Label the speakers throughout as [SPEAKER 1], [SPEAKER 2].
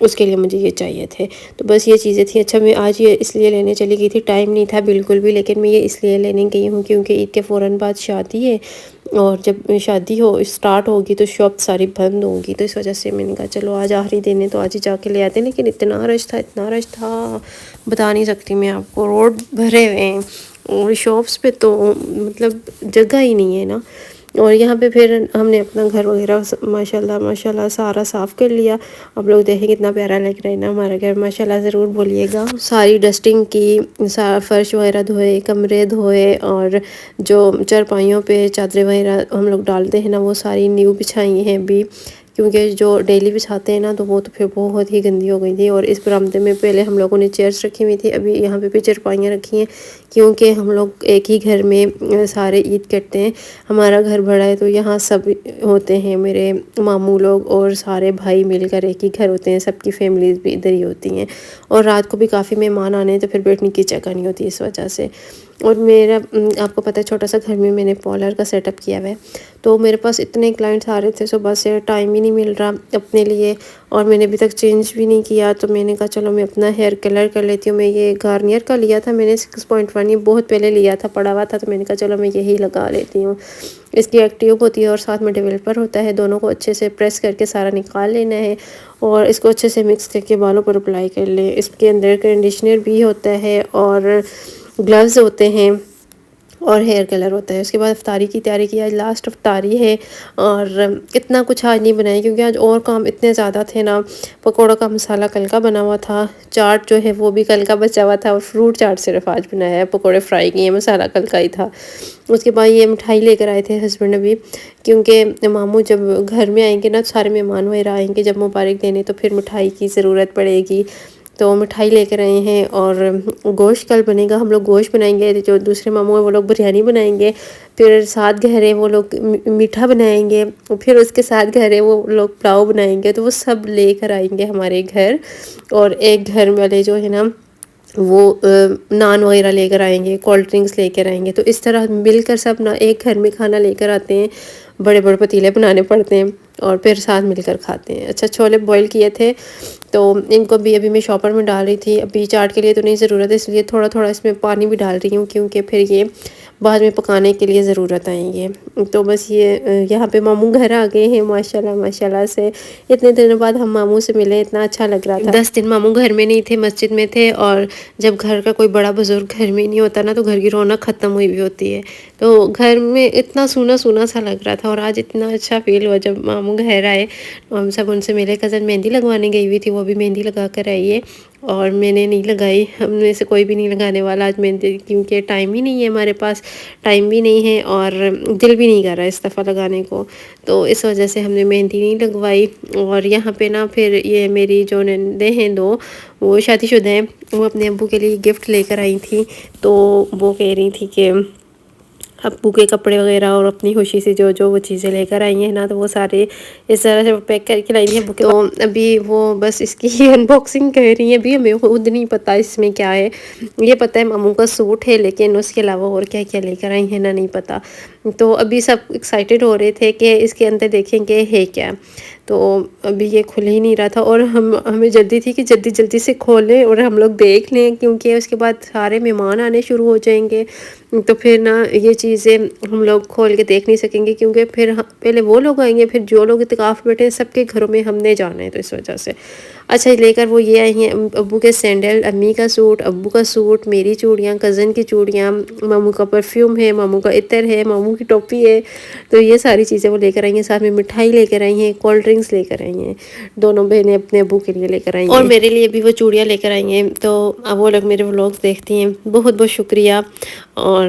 [SPEAKER 1] اس کے لیے مجھے یہ چاہیے تھے، تو بس یہ چیزیں تھیں۔ اچھا میں آج یہ اس لیے لینے چلی گئی تھی، ٹائم نہیں تھا بالکل بھی، لیکن میں یہ اس لیے لینے گئی ہوں کیونکہ عید کے فوراً بعد شادی ہے، اور جب شادی اسٹارٹ ہوگی تو شاپ ساری بند ہوگی، تو اس وجہ سے میں نے کہا چلو آج آخری دن ہے تو آج ہی جا کے لے آتے ہیں۔ لیکن اتنا رش تھا، اتنا رش تھا، بتا نہیں سکتی میں آپ کو، روڈ بھرے ہوئے ہیں اور شاپس پہ تو مطلب جگہ ہی نہیں ہے نا۔ اور یہاں پہ پھر ہم نے اپنا گھر وغیرہ ماشاءاللہ سارا صاف کر لیا۔ آپ لوگ دیکھیں کتنا پیارا لگ رہا ہے نا ہمارا گھر، ماشاءاللہ ضرور بولیے گا۔ ساری ڈسٹنگ کی، فرش وغیرہ دھوئے، کمرے دھوئے، اور جو چارپائیوں پہ چادریں وغیرہ ہم لوگ ڈالتے ہیں نا وہ ساری نیو بچھائی ہیں ابھی، کیونکہ جو ڈیلی بچھاتے ہیں نا تو وہ تو پھر بہت ہی گندی ہو گئی تھی۔ اور اس برآمدے میں پہلے ہم لوگوں نے چیئرس رکھی ہوئی تھی، ابھی یہاں پہ بھی چارپائیاں رکھی ہیں، کیونکہ ہم لوگ ایک ہی گھر میں سارے عید کرتے ہیں۔ ہمارا گھر بڑا ہے تو یہاں سب ہوتے ہیں، میرے ماموں لوگ اور سارے بھائی مل کر ایک ہی گھر ہوتے ہیں، سب کی فیملیز بھی ادھر ہی ہوتی ہیں، اور رات کو بھی کافی مہمان آنے ہیں تو پھر بیٹھنے کی جگہ نہیں ہوتی اس وجہ سے۔ اور میرا آپ کو پتہ ہے چھوٹا سا گھر میں نے پارلر کا سیٹ اپ کیا ہوا ہے، تو میرے پاس اتنے کلائنٹس آ رہے تھے صبح سے، ٹائم ہی نہیں مل رہا اپنے لیے، اور میں نے ابھی تک چینج بھی نہیں کیا، تو میں نے کہا چلو میں اپنا ہیئر کلر کر لیتی ہوں۔ میں یہ گارنیئر کا لیا تھا میں نے 6.1، یہ بہت پہلے لیا تھا، پڑا ہوا تھا، تو میں نے کہا چلو میں یہی لگا لیتی ہوں۔ اس کی ایک ٹیوب ہوتی ہے اور ساتھ میں ڈیولپر ہوتا ہے، دونوں کو اچھے سے پریس کر کے سارا نکال لینا ہے، اور اس کو اچھے سے مکس کر کے بالوں پر اپلائی کر لیں۔ اس کے اندر کنڈیشنر بھی ہوتا ہے اور گلوز ہوتے ہیں اور ہیئر کلر ہوتا ہے۔ اس کے بعد افطاری کی تیاری کی، آج لاسٹ افطاری ہے، اور اتنا کچھ آج نہیں بنایا کیونکہ آج اور کام اتنے زیادہ تھے نا۔ پکوڑوں کا مسالہ کل کا بنا ہوا تھا، چاٹ جو ہے وہ بھی کل کا بچا ہوا تھا، اور فروٹ چاٹ صرف آج بنایا ہے، پکوڑے فرائی کیے ہیں، مسالہ کل کا ہی تھا۔ اس کے بعد یہ مٹھائی لے کر آئے تھے ہسبینڈ ابھی، کیونکہ ماموں جب گھر میں آئیں گے نا سارے مہمان وغیرہ آئیں گے جب مبارک دینے، تو پھر مٹھائی کی ضرورت پڑے گی، تو مٹھائی لے کر آئے ہیں۔ اور گوشت کل بنے گا، ہم لوگ گوشت بنائیں گے، جو دوسرے ماموں ہیں وہ لوگ بریانی بنائیں گے، پھر ساتھ گھر ہیں وہ لوگ میٹھا بنائیں گے، پھر اس کے ساتھ گھر ہیں وہ لوگ پلاؤ بنائیں گے، تو وہ سب لے کر آئیں گے ہمارے گھر۔ اور ایک گھر والے جو ہے نا وہ نان وغیرہ لے کر آئیں گے، کولڈ ڈرنکس لے کر آئیں گے، تو اس طرح مل کر سب نا ایک گھر میں کھانا لے کر آتے ہیں، بڑے بڑے پتیلے بنانے پڑتے ہیں اور پھر ساتھ مل کر کھاتے ہیں۔ اچھا چھولے بوائل کیے تھے تو ان کو بھی ابھی میں شاپر میں ڈال رہی تھی، ابھی چاٹ کے لیے تو نہیں ضرورت ہے اس لیے تھوڑا تھوڑا اس میں پانی بھی ڈال رہی ہوں، کیونکہ پھر یہ بعد میں پکانے کے لیے ضرورت آئیں گے۔ تو بس یہ یہاں پہ ماموں گھر آ گئے ہیں ماشاءاللہ سے، اتنے دنوں بعد ہم ماموں سے ملے، اتنا اچھا لگ رہا تھا۔ 10 دن ماموں گھر میں نہیں تھے، مسجد میں تھے، اور جب گھر کا کوئی بڑا بزرگ گھر میں نہیں ہوتا نا تو گھر کی رونق ختم ہوئی بھی ہوتی ہے، تو گھر میں اتنا سونا سونا سا لگ رہا تھا، اور آج اتنا اچھا فیل ہوا جب ماموں گھر آئے، ہم سب ان سے ملے۔ کزن مہندی لگوانے گئی ہوئی تھی، وہ بھی مہندی لگا کر آئی ہے، اور میں نے نہیں لگائی، ہم میں سے کوئی بھی نہیں لگانے والا آج مہندی، کیونکہ ٹائم ہی نہیں ہے ہمارے پاس، ٹائم بھی نہیں ہے اور دل بھی نہیں کر رہا اس دفعہ لگانے کو، تو اس وجہ سے ہم نے مہندی نہیں لگوائی۔ اور یہاں پہ نا پھر یہ میری جو نندیں ہیں دو، وہ شادی شدہ ہیں، وہ اپنے ابو کے لیے گفٹ لے کر آئی تھیں، تو وہ کہہ رہی تھی کہ ابو کے کپڑے وغیرہ اور اپنی خوشی سے جو وہ چیزیں لے کر آئی ہیں نا تو وہ سارے اس طرح سے پیک کر کے لائی ہیں ابو کے، تو ابھی وہ بس اس کی ان باکسنگ کر رہی ہیں، ابھی ہمیں خود نہیں پتا اس میں کیا ہے، یہ پتہ ہے ماموں کا سوٹ ہے، لیکن اس کے علاوہ اور کیا کیا لے کر آئی ہیں نا نہیں پتا، تو ابھی سب ایکسائٹیڈ ہو رہے تھے کہ اس کے اندر دیکھیں گے ہے کیا، تو ابھی یہ کھل ہی نہیں رہا تھا، اور ہمیں جلدی تھی کہ جلدی سے کھولیں اور ہم لوگ دیکھ لیں، کیونکہ اس کے بعد سارے مہمان آنے شروع ہو جائیں گے، تو پھر نا یہ چیزیں ہم لوگ کھول کے دیکھ نہیں سکیں گے، کیونکہ پھر پہلے وہ لوگ آئیں گے، پھر جو لوگ اعتکاف بیٹھے ہیں سب کے گھروں میں ہم نے جانا ہے، تو اس وجہ سے اچھا لے کر وہ یہ آئی ہیں ابو کے سینڈل، امی کا سوٹ، ابو کا سوٹ، میری چوڑیاں، کزن کی چوڑیاں، ماموں کا پرفیوم ہے، ماموں کا عطر ہے، ماموں کی ٹوپی ہے، تو یہ ساری چیزیں وہ لے کر آئی ہیں، ساتھ میں مٹھائی لے کر آئی ہیں، کولڈ ڈرنکس لے کر آئی ہیں، دونوں بہنیں اپنے ابو کے لیے لے کر آئی ہیں، اور میرے لیے بھی وہ چوڑیاں لے کر آئی ہیں، تو اب وہ لوگ میرے ولاگز دیکھتی ہیں، بہت بہت شکریہ۔ اور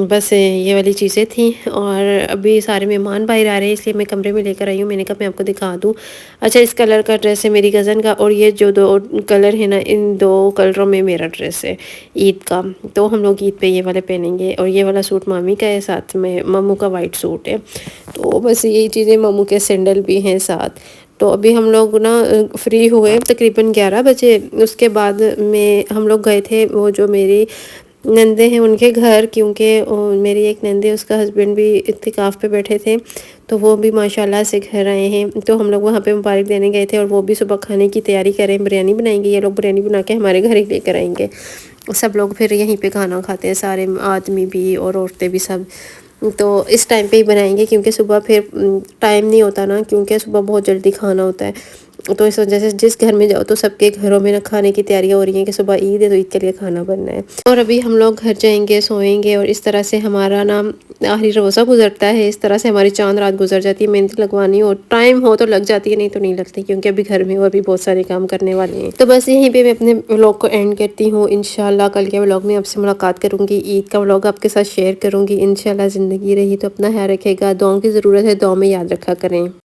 [SPEAKER 1] بس یہ والی چیزیں تھیں، اور ابھی سارے مہمان باہر آ رہے ہیں اس لیے میں کمرے میں لے کر آئی ہوں، میں نے کہا میں آپ کو دکھا دوں۔ اچھا اس کلر کا ڈریس ہے میری کزن کا، اور یہ جو دو کلر ہے نا ان دو کلروں میں میرا ڈریس ہے عید کا، تو ہم لوگ عید پہ یہ والے پہنیں گے، اور یہ والا سوٹ مامی کا ہے، ساتھ میں ماموں کا وائٹ سوٹ ہے، تو بس یہی چیزیں، ماموں کے سینڈل بھی ہیں ساتھ۔ تو ابھی ہم لوگ نا فری ہوئے تقریباً 11 بجے، اس کے بعد میں ہم لوگ گئے تھے وہ جو میری نندے ہیں ان کے گھر، کیونکہ میری ایک نندے اس کا ہسبینڈ بھی اعتکاف پہ بیٹھے تھے، تو وہ بھی ماشاءاللہ سے گھر آئے ہیں، تو ہم لوگ وہاں پہ مبارک دینے گئے تھے، اور وہ بھی صبح کھانے کی تیاری کریں، بریانی بنائیں گے، یہ لوگ بریانی بنا کے ہمارے گھر ہی لے کر آئیں گے۔ سب لوگ پھر یہیں پہ کھانا کھاتے ہیں، سارے آدمی بھی اور عورتیں بھی سب، تو اس ٹائم پہ ہی بنائیں گے کیونکہ صبح پھر ٹائم نہیں ہوتا نا، کیونکہ صبح بہت جلدی کھانا ہوتا ہے، تو اس وجہ سے جس گھر میں جاؤ تو سب کے گھروں میں نا کھانے کی تیاریاں ہو رہی ہیں کہ صبح عید ہے تو عید کے لیے کھانا بننا ہے۔ اور ابھی ہم لوگ گھر جائیں گے، سوئیں گے، اور اس طرح سے ہمارا نا آخری روزہ گزرتا ہے، اس طرح سے ہماری چاند رات گزر جاتی ہے۔ مہندی لگوانی ہو، ٹائم ہو تو لگ جاتی ہے، نہیں تو نہیں لگتی، کیونکہ ابھی گھر میں اور بھی بہت سارے کام کرنے والے ہیں۔ تو بس یہیں پہ میں اپنے ولاگ کو اینڈ کرتی ہوں، انشاءاللہ کل کے ولاگ میں آپ سے ملاقات کروں گی، عید کا ولاگ آپ کے ساتھ شیئر کروں گی، انشاءاللہ زندگی رہی تو اپنا خیال رکھے گا، دعاؤں کی ضرورت ہے، دعاؤں میں یاد رکھا کریں۔